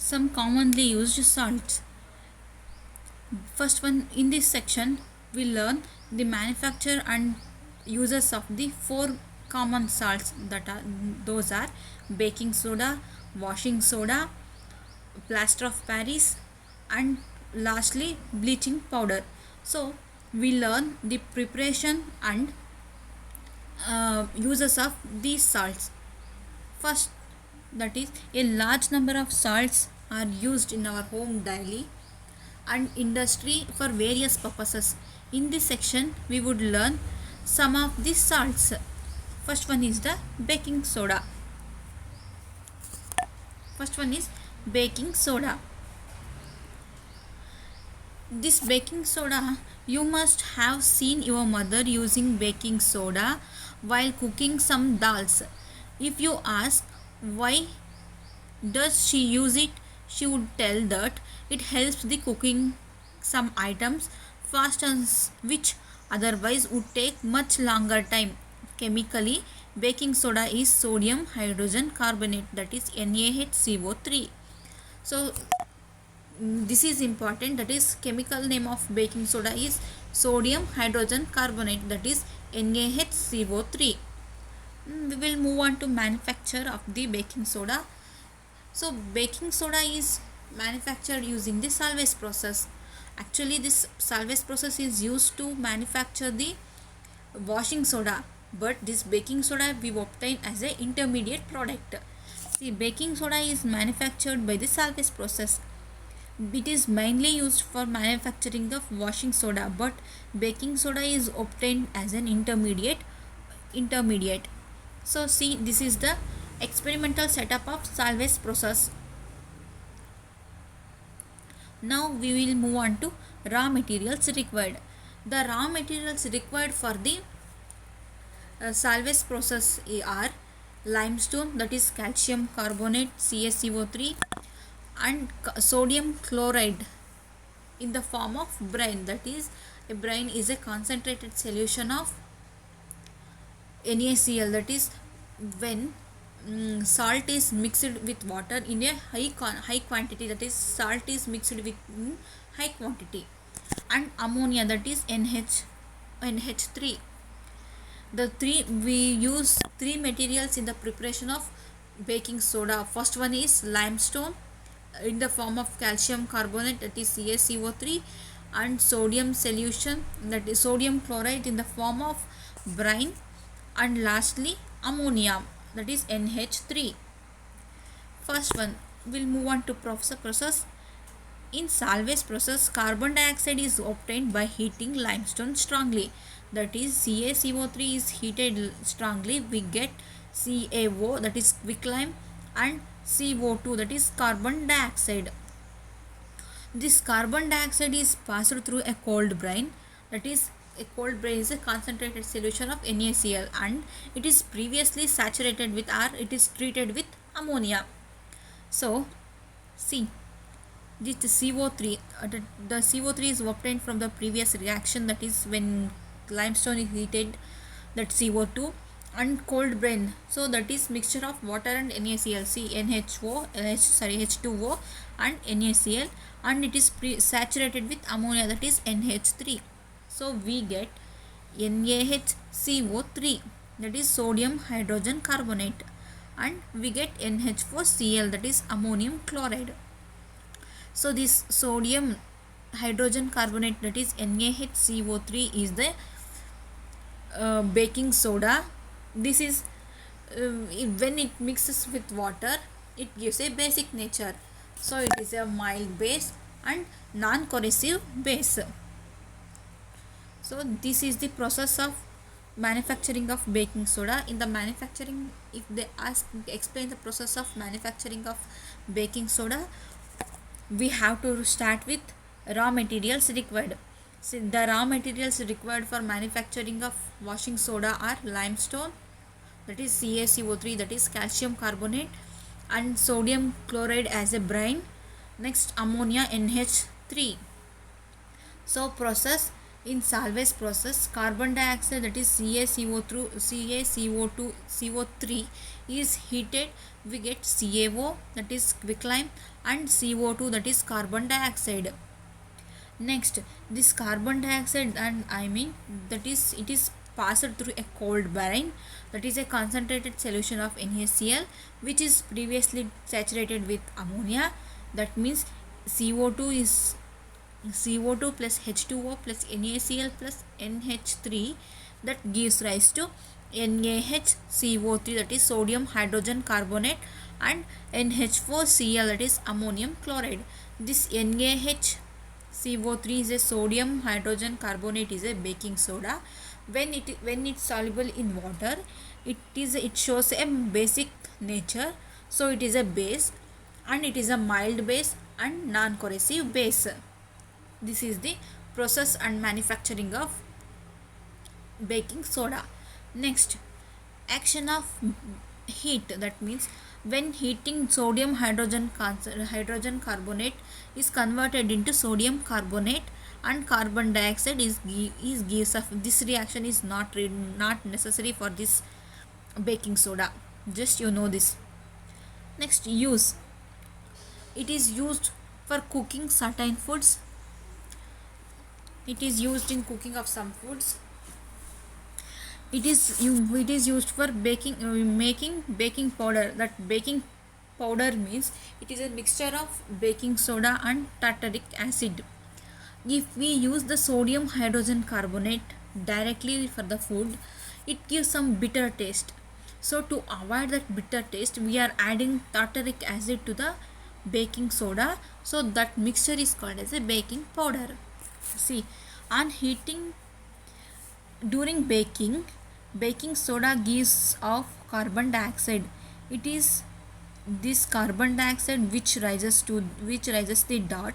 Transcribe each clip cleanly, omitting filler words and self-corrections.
Some commonly used salts. First one, in this section we learn the manufacture and uses of the four common salts, that are those are baking soda, washing soda, plaster of Paris, and lastly bleaching powder. So we learn the preparation and uses of these salts. First, that is, a large number of salts are used in our home daily and industry for various purposes. In this section we would learn some of these salts. First one is the baking soda. First one is baking soda. This baking soda, you must have seen your mother using baking soda while cooking some dals. If you ask why does she use it, she would tell that it helps the cooking some items fast and which otherwise would take much longer time. Chemically, baking soda is sodium hydrogen carbonate, that is NaHCO3. So this is important, that is chemical name of baking soda is sodium hydrogen carbonate, that is NaHCO3. We will move on to manufacture of the baking soda. So baking soda is manufactured using the Salvage process. Actually this Salvage process is used to manufacture the washing soda, but this baking soda we obtain as a intermediate product. See, baking soda is manufactured by the Salvage process. It is mainly used for manufacturing of washing soda, but baking soda is obtained as an intermediate. So see, this is the experimental setup of Salvage process. Now we will move on to raw materials required. The raw materials required for the Salvage process are limestone, that is calcium carbonate CaCO3, and sodium chloride in the form of brine, that is a brine is a concentrated solution of NaCl, that is when salt is mixed with water in a high quantity, that is salt is mixed with high quantity, and ammonia, that is NH3. The three, we use three materials in the preparation of baking soda. First one is limestone in the form of calcium carbonate, that is CaCO3, and sodium solution, that is sodium chloride in the form of brine, and lastly ammonia, that is NH3. First one, we'll move on to process. In Salvage process, carbon dioxide is obtained by heating limestone strongly, that is CaCO3 is heated strongly, we get CaO, that is quicklime, and CO2, that is carbon dioxide. This carbon dioxide is passed through a cold brine, that is a cold brine is a concentrated solution of NaCl, and it is previously saturated with or it is treated with ammonia. So see, this CO3, the CO3 is obtained from the previous reaction, that is when limestone is heated, that CO2, and cold brine, so that is mixture of water and NaCl, H2O and NaCl, and it is saturated with ammonia, that is NH3. So we get NaHCO3, that is sodium hydrogen carbonate, and we get NH4Cl, that is ammonium chloride. So this sodium hydrogen carbonate, that is NaHCO3, is the baking soda. This is when it mixes with water, it gives a basic nature. So it is a mild base and non-corrosive base. So this is the process of manufacturing of baking soda. In the manufacturing, if they ask explain the process of manufacturing of baking soda, we have to start with raw materials required. So the raw materials required for manufacturing of washing soda are limestone, that is CaCO3, that is calcium carbonate, and sodium chloride as a brine, next ammonia NH3. So process, In Salvage process, carbon dioxide, that is CaCO2, CO3 is heated. We get CaO, that is quicklime, and CO2, that is carbon dioxide. Next, this carbon dioxide, and that is, it is passed through a cold brine, that is a concentrated solution of NaCl, which is previously saturated with ammonia. That means CO2 is CO2 plus H2O plus NaCl plus NH3, that gives rise to NaHCO3, that is sodium hydrogen carbonate, and NH4Cl, that is ammonium chloride. This NaHCO3 is a sodium hydrogen carbonate, is a baking soda. When it's soluble in water, it shows a basic nature, so it is a base, and it is a mild base and non-corrosive base. This is the process and manufacturing of baking soda. Next, action of heat, that means when heating, sodium hydrogen carbonate is converted into sodium carbonate, and carbon dioxide is gives of this reaction is not necessary for this baking soda, just you know this. Next, use. It is used for cooking certain foods. It is used in cooking of some foods. It is used for baking, making baking powder. That baking powder means it is a mixture of baking soda and tartaric acid. If we use the sodium hydrogen carbonate directly for the food, it gives some bitter taste. So to avoid that bitter taste, we are adding tartaric acid to the baking soda, so that mixture is called as a baking powder. See, on heating during baking soda gives off carbon dioxide. It is this carbon dioxide which rises the dot.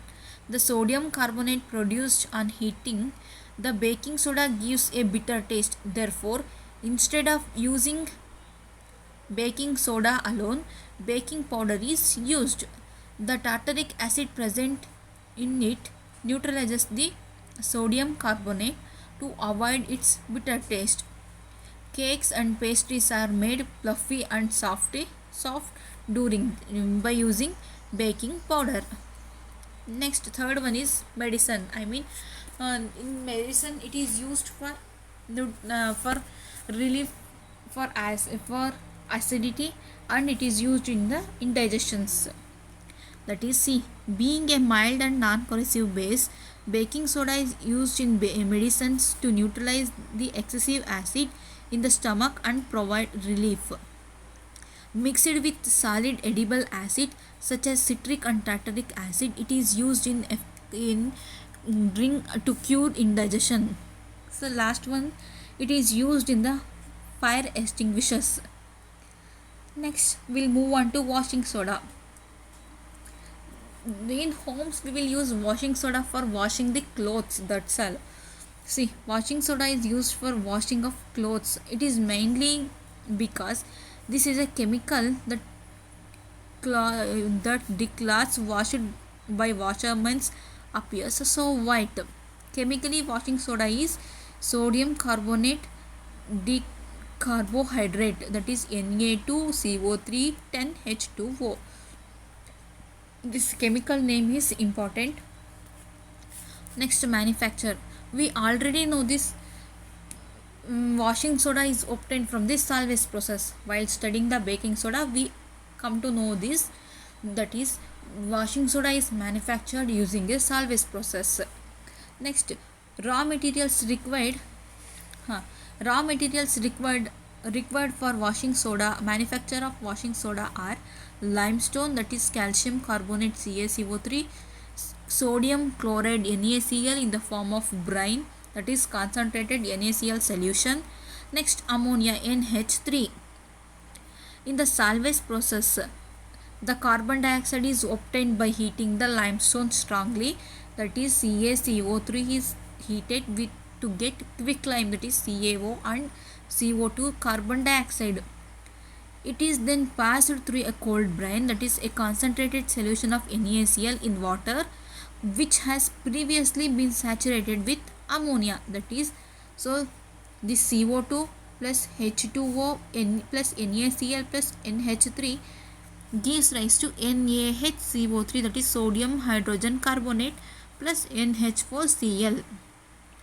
The sodium carbonate produced on heating the baking soda gives a bitter taste. Therefore, instead of using baking soda alone, baking powder is used. The tartaric acid present in it neutralizes the sodium carbonate to avoid its bitter taste. Cakes and pastries are made fluffy and soft by using baking powder. Next, third one is medicine. In medicine, it is used for relief for acidity, and it is used in the indigestions. That is, C. Being a mild and non-corrosive base, baking soda is used in medicines to neutralize the excessive acid in the stomach and provide relief. Mixed with solid edible acid such as citric and tartaric acid, it is used in drink to cure indigestion. So last one, it is used in the fire extinguishers. Next, we'll move on to washing soda. In homes, we will use washing soda for washing the clothes, that's all. See, washing soda is used for washing of clothes. It is mainly because this is a chemical that the cloths washed by washermen appears so white. Chemically, washing soda is sodium carbonate decarbohydrate, that is Na2CO3 10H2O. This chemical name is important. Next, manufacture. We already know this. Washing soda is obtained from this Salvage process. While studying the baking soda, we come to know this, that is, washing soda is manufactured using a Salvage process. Next, raw materials required. Raw materials required for washing soda, manufacture of washing soda, are limestone, that is calcium carbonate CaCO3, sodium chloride NaCl in the form of brine, that is concentrated NaCl solution. Next, ammonia NH3. In the Salvage process, the carbon dioxide is obtained by heating the limestone strongly, that is CaCO3 is heated to get quicklime, that is CaO, and CO2 carbon dioxide. It is then passed through a cold brine, that is a concentrated solution of NaCl in water which has previously been saturated with ammonia. That is, so this CO2 plus H2O plus NaCl plus NH3 gives rise to NaHCO3, that is sodium hydrogen carbonate plus NH4Cl.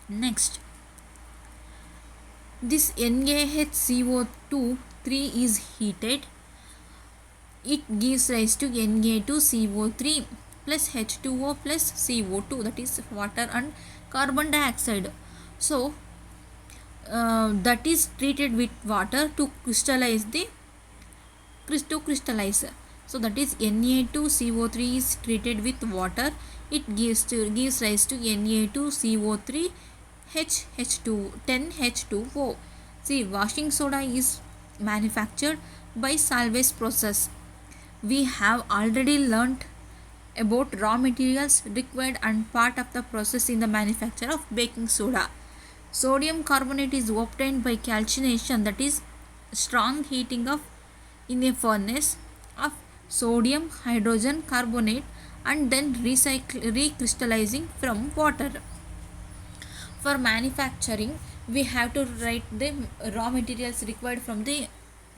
Next, this NaHCO2 3 is heated. It gives rise to Na2CO3 plus H2O plus CO2, that is water and carbon dioxide. So that is treated with water to crystallize so that is Na2CO3 is treated with water. It gives rise to Na2CO3 H2 10H2O. See, washing soda is manufactured by Salvage process. We have already learnt about raw materials required and part of the process in the manufacture of baking soda. Sodium carbonate is obtained by calcination, that is strong heating of in a furnace of sodium hydrogen carbonate and then recrystallizing from water. For manufacturing, we have to write the raw materials required from the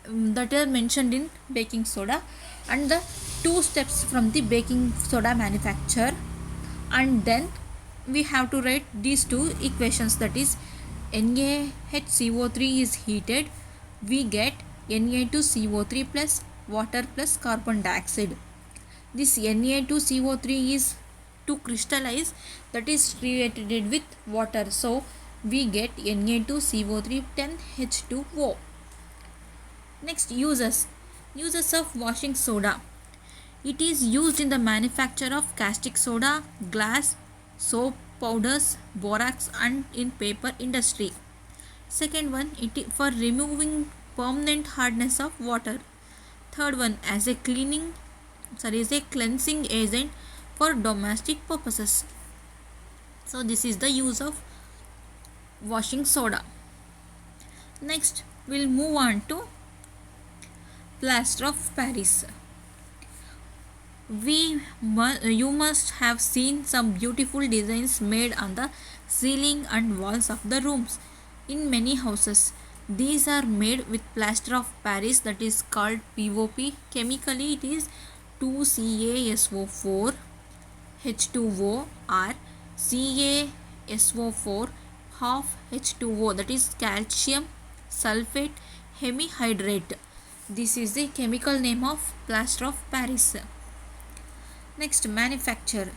that are mentioned in baking soda and the two steps from the baking soda manufacture, and then we have to write these two equations, that is NaHCO3 is heated, we get Na2CO3 plus water plus carbon dioxide. This Na2CO3 is to crystallize, that is treated with water, so we get Na2CO3 10H2O. Next, uses of washing soda. It is used in the manufacture of caustic soda, glass, soap, powders, borax and in paper industry. Second one, for removing permanent hardness of water. Third one, as a cleansing agent for domestic purposes. So this is the use of washing soda. Next, we'll move on to plaster of Paris. You must have seen some beautiful designs made on the ceiling and walls of the rooms in many houses. These are made with plaster of Paris, that is called POP. Chemically it is 2CaSO4 H2O or CaSO4 half H2O, that is calcium sulfate hemihydrate. This is the chemical name of plaster of Paris. Next, manufacture.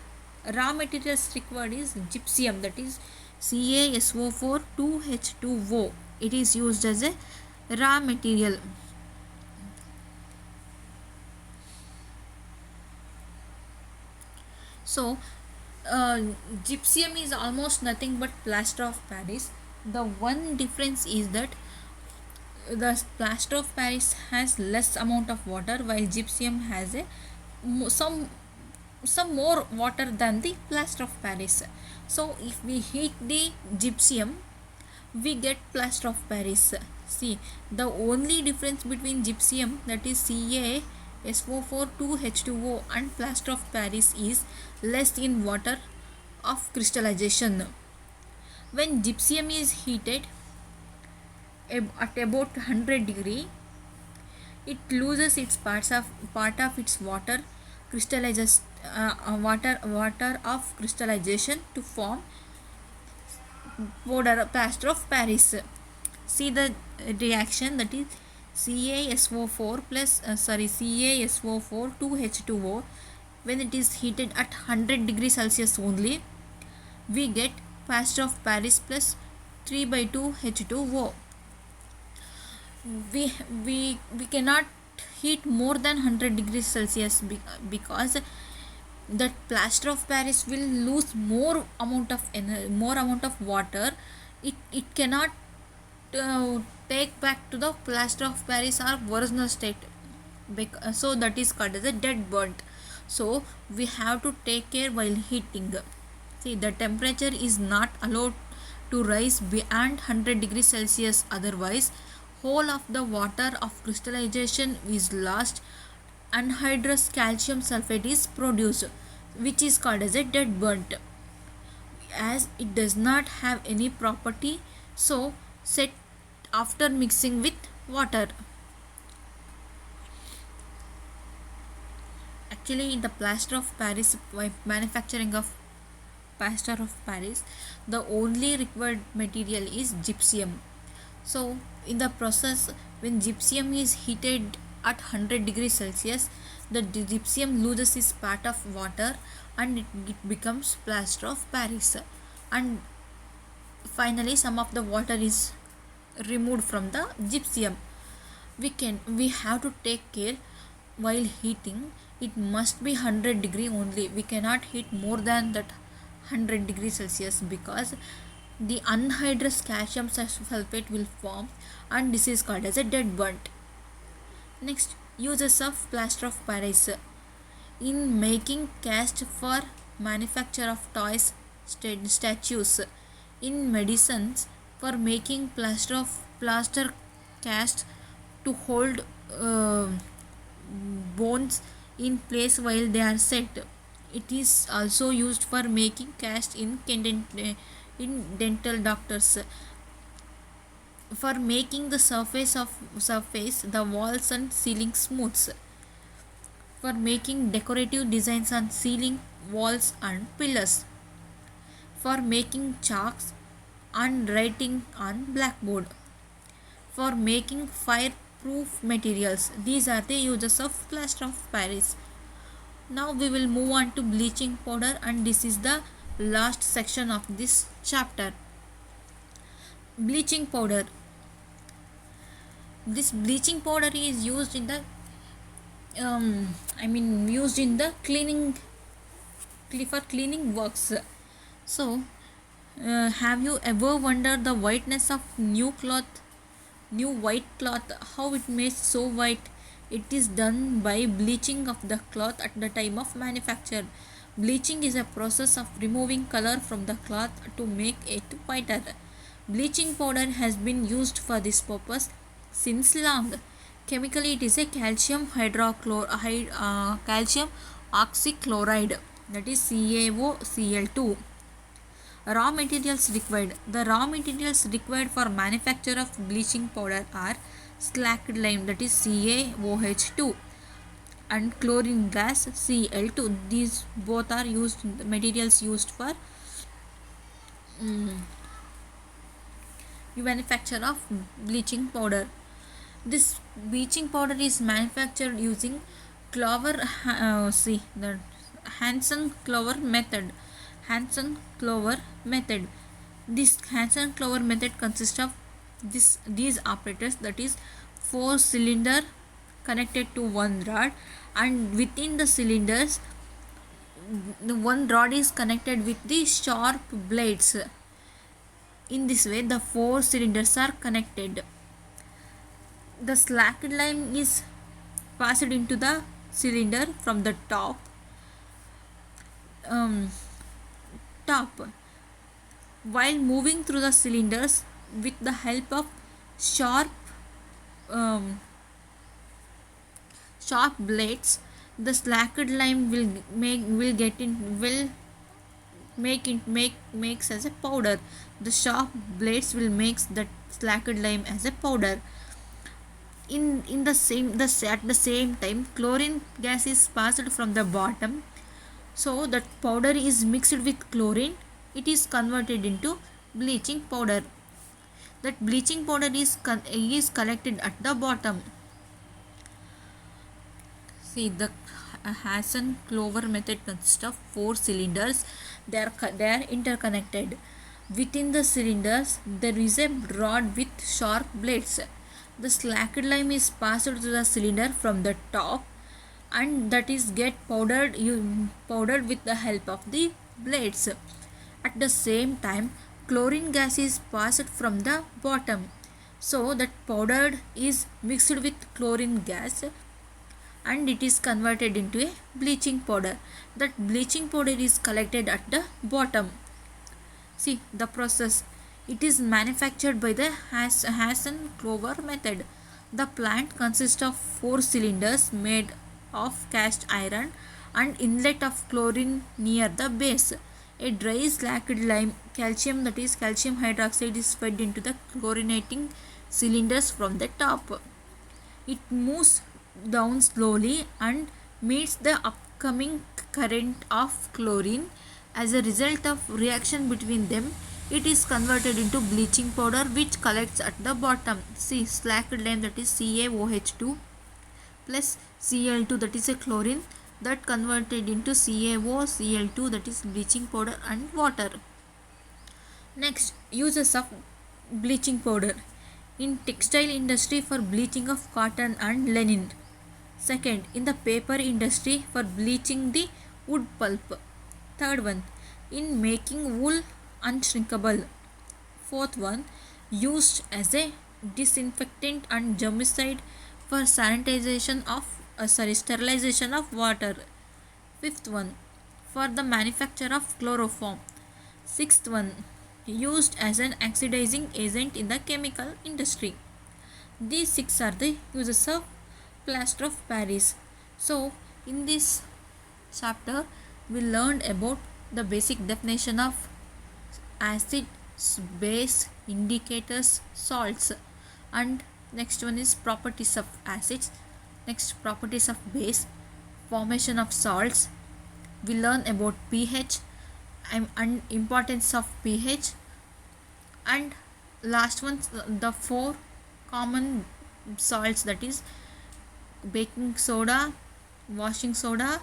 Raw materials required is gypsum, that is CaSO4 2H2O. It is used as a raw material. So gypsum is almost nothing but plaster of Paris. The one difference is that the plaster of Paris has less amount of water, while gypsum has a some more water than the plaster of Paris. So if we heat the gypsum, we get plaster of Paris. See, the only difference between gypsum, that is CaSO4 2H2O and plaster of Paris, is less in water of crystallization. When gypsum is heated at about 100 degree, it loses its part of its water, crystallizes water of crystallization to form plaster of Paris. See the reaction, that is CaSO4 CaSO4 2H2O. When it is heated at 100 degrees Celsius only, we get plaster of Paris plus 3/2 H2O. We cannot heat more than 100 degrees Celsius because that plaster of Paris will lose more amount of water. It cannot take back to the plaster of Paris or original state, so that is called as a dead burnt. So we have to take care while heating. See, the temperature is not allowed to rise beyond 100 degrees Celsius, otherwise whole of the water of crystallization is lost. Anhydrous calcium sulfate is produced, which is called as a dead burnt. as it does not have any property so set after mixing with water. Actually, in the plaster of Paris, by manufacturing of plaster of Paris, the only required material is gypsum. So, in the process, when gypsum is heated at 100 degrees Celsius, the gypsum loses its part of water and it becomes plaster of Paris. And finally, some of the water is removed from the gypsum. We have to take care while heating. It must be 100 degree only. We cannot heat more than that 100 degrees Celsius because the anhydrous calcium sulfate will form and this is called as a dead burnt. Next, uses of plaster of Paris in making cast for manufacture of toys, statues, in medicines for making plaster cast to hold bones in place while they are set. It is also used for making cast in dental doctors for making the surface the walls and ceiling smooths, for making decorative designs on ceiling, walls and pillars, for making chalks and writing on blackboard, for making fireproof materials. These are the uses of plaster of Paris. Now we will move on to bleaching powder, and this is the last section of this chapter. Bleaching powder. This bleaching powder is used in the used in the cleaning for cleaning works. So have you ever wondered the whiteness of new white cloth, how it makes so white? It is done by bleaching of the cloth at the time of manufacture. Bleaching is a process of removing color from the cloth to make it whiter. Bleaching powder has been used for this purpose since long. Chemically, it is a calcium oxychloride, that is CaOCl2. Raw materials required. The raw materials required for manufacture of bleaching powder are slacked lime, that is CaOH2, and chlorine gas, Cl2. These both are materials used for manufacture of bleaching powder. This bleaching powder is manufactured using the Hansen-Clover method. This Hansen-Clover method consists of these operators, that is 4 cylinder connected to one rod, and within the cylinders the one rod is connected with the sharp blades. In this way the 4 cylinders are connected. The slacked lime is passed into the cylinder from the top. While moving through the cylinders with the help of sharp blades, the slacked lime makes as a powder. The sharp blades will makes that slacked lime as a powder. At the same time, chlorine gas is passed from the bottom, so that powder is mixed with chlorine. It is converted into bleaching powder. That bleaching powder is collected at the bottom. See, the Hansen-Clover method consists of 4 cylinders. They are interconnected. Within the cylinders there is a rod with sharp blades. The slacked lime is passed to the cylinder from the top, and that is get powdered with the help of the blades. At the same time, chlorine gas is passed from the bottom, so that powdered is mixed with chlorine gas and it is converted into a bleaching powder. That bleaching powder is collected at the bottom. See the process. It is manufactured by the Hansen-Clover method. The plant consists of 4 cylinders made of cast iron and inlet of chlorine near the base. A dry slacked lime calcium, that is calcium hydroxide, is fed into the chlorinating cylinders from the top. It moves down slowly and meets the upcoming current of chlorine. As a result of reaction between them, it is converted into bleaching powder which collects at the bottom. See, slacked lime, that is CaOH2 plus Cl2, that is a chlorine, that converted into CaOCl2, that is bleaching powder and water. Next, uses of bleaching powder in textile industry for bleaching of cotton and linen. Second, in the paper industry for bleaching the wood pulp. Third one, in making wool unshrinkable. Fourth one, used as a disinfectant and germicide for sterilization of water. Fifth one, for the manufacture of chloroform. Sixth one, used as an oxidizing agent in the chemical industry. These six are the uses of plaster of Paris. So, in this chapter, we learned about the basic definition of acid, base, indicators, salts, and next one is properties of acids. Next, properties of base, formation of salts. We learn about pH and importance of pH, and last one, the four common salts, that is baking soda, washing soda,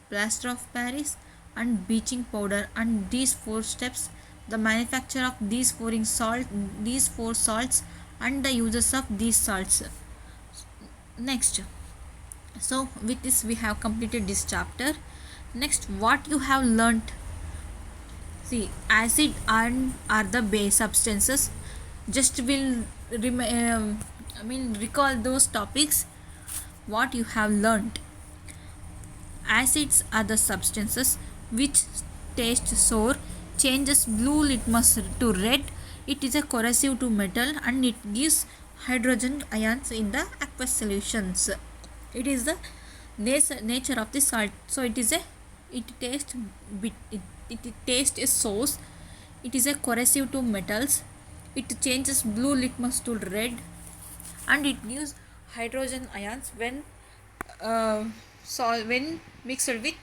plaster of Paris, and bleaching powder. And these four steps, the manufacture of these four salts and the uses of these salts. Next, so with this we have completed this chapter. Next, what you have learnt. See, acid and are the base substances. Just will recall those topics what you have learnt. Acids are the substances which taste sour, changes blue litmus to red. It is a corrosive to metal and it gives hydrogen ions in the aqueous solutions. It is the nature of the salt. So it tastes is sour. It is a corrosive to metals. It changes blue litmus to red and it gives hydrogen ions when when mixed with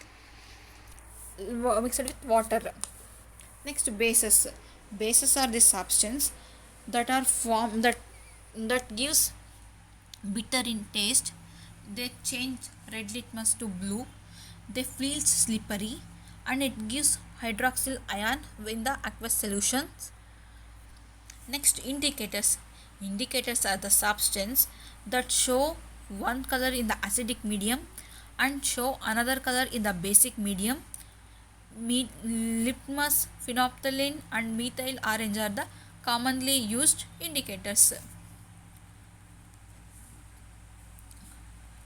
water. Next, bases. Bases are the substance that are formed that gives bitter in taste. They change red litmus to blue. They feel slippery and it gives hydroxyl ion in the aqueous solutions. Next, indicators. Indicators are the substance that show one color in the acidic medium and show another color in the basic medium. Litmus, phenolphthalein and methyl orange are the commonly used indicators.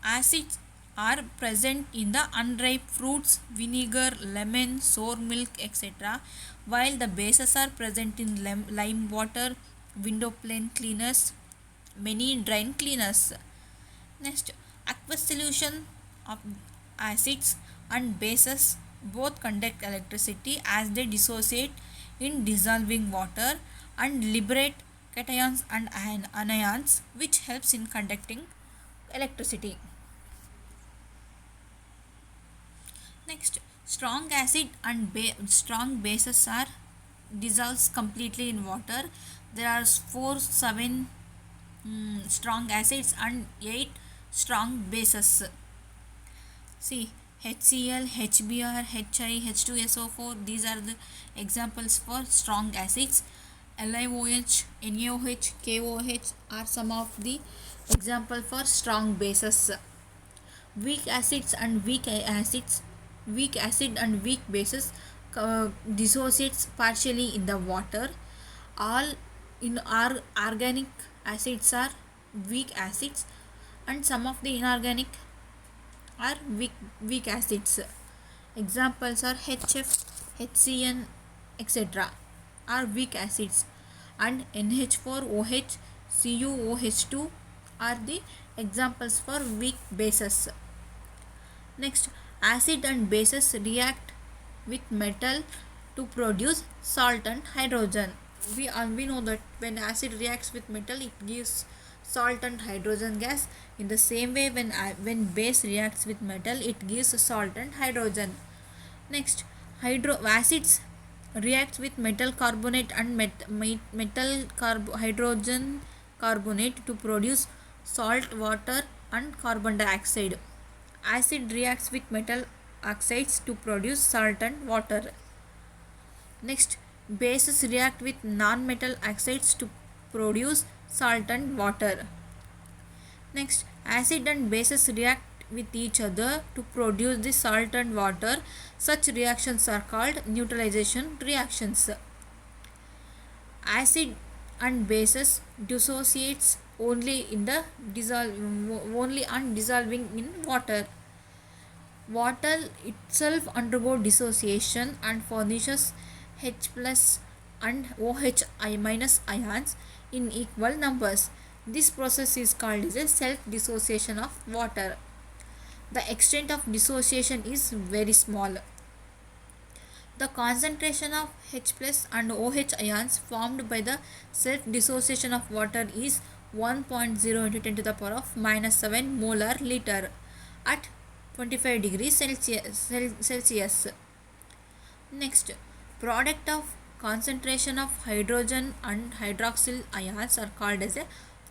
Acids are present in the unripe fruits, vinegar, lemon, sour milk, etc., while the bases are present in lime water, window pane cleaners, many drain cleaners. Next, aqueous solution of acids and bases both conduct electricity as they dissociate in dissolving water and liberate cations and anions, which helps in conducting electricity. Next, strong acid and strong bases are dissolves completely in water. There are 7 strong acids and 8 strong bases. See, HCl, HBr, HI, H2SO4, these are the examples for strong acids. LiOH, NaOH, KOH are some of the example for strong bases. Weak acids and weak acid and weak bases dissociates partially in the water. All in our organic acids are weak acids and some of the inorganic are weak acids. Examples are HF, HCN, etc. are weak acids, and NH4OH, CuOH2 are the examples for weak bases. Next, acid and bases react with metal to produce salt and hydrogen. We know that when acid reacts with metal, it gives salt and hydrogen gas. In the same way, when base reacts with metal, it gives salt and hydrogen. Next, acids reacts with metal carbonate and hydrogen carbonate to produce salt, water and carbon dioxide. Acid reacts with metal oxides to produce salt and water. Next, bases react with non-metal oxides to produce salt and water. Next, acid and bases react with each other to produce the salt and water. Such reactions are called neutralization reactions. Acid and bases dissociates only on dissolving in water. Water itself undergo dissociation and furnishes H plus and OH minus ions in equal numbers. This process is called as a self-dissociation of water. The extent of dissociation is very small. The concentration of H plus and OH ions formed by the self-dissociation of water is 1.0 into 10 to the power of minus 7 molar liter at 25 degrees Celsius. Next, product of concentration of hydrogen and hydroxyl ions are called as a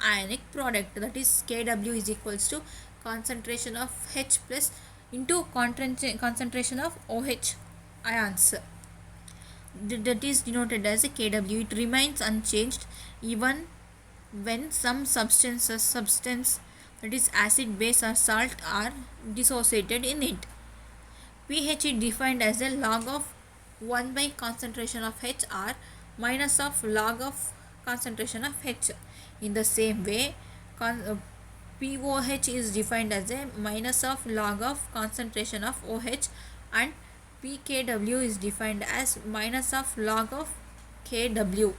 ionic product. That is, Kw is equals to concentration of H plus into concentration of OH ions. That is denoted as a Kw. It remains unchanged even when some substance that is acid, base or salt are dissociated in it. pH is defined as a log of 1 by concentration of H or minus of log of concentration of H. In the same way, pOH is defined as a minus of log of concentration of OH, and pKw is defined as minus of log of Kw.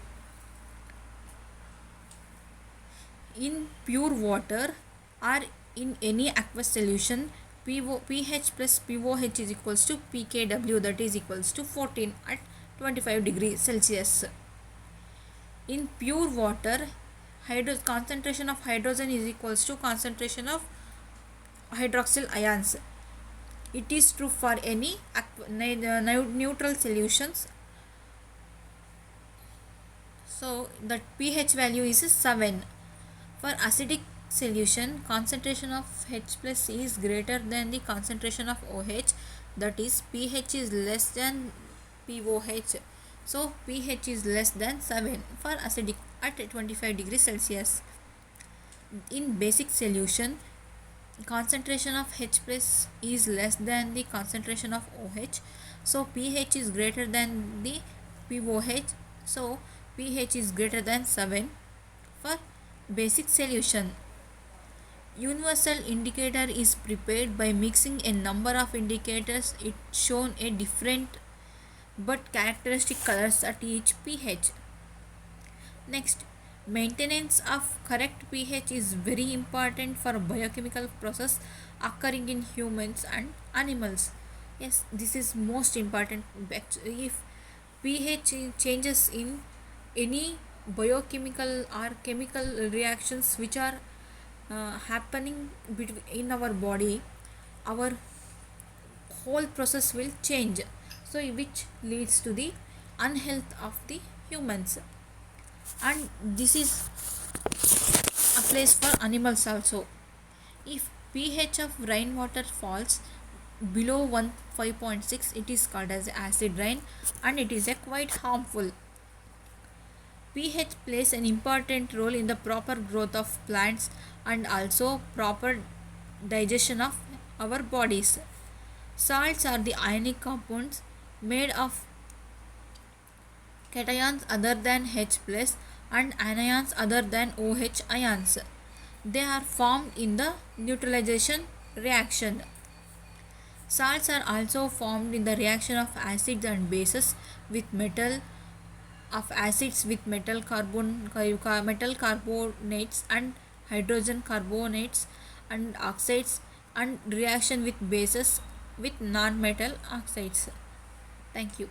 In pure water or in any aqueous solution, pH plus pOH is equals to pKw, that is equals to 14 at 25 degrees Celsius. In pure water, concentration of hydrogen is equals to concentration of hydroxyl ions. It is true for any neutral solutions. So the pH value is 7. For acidic solution, concentration of H plus is greater than the concentration of OH, that is pH is less than pOH. So pH is less than 7 for acidic at 25 degrees Celsius. In basic solution, concentration of H plus is less than the concentration of OH, so pH is greater than the pOH, so pH is greater than 7 for basic solution. Universal indicator is prepared by mixing a number of indicators. It shown a different but characteristic colors at each pH. Next, maintenance of correct pH is very important for biochemical process occurring in humans and animals. Yes, this is most important. If pH changes in any biochemical or chemical reactions which are happening in our body, our whole process will change, so which leads to the unhealth of the humans, and this is applies for animals also. If pH of rainwater falls below 5.6, it is called as acid rain and it is a quite harmful. pH plays an important role in the proper growth of plants and also proper digestion of our bodies. Salts are the ionic compounds made of cations other than H plus and anions other than OH ions. They are formed in the neutralization reaction. Salts are also formed in the reaction of acids and bases with metal, of acids with metal carbonates and hydrogen carbonates and oxides, and reaction with bases with non-metal oxides. Thank you.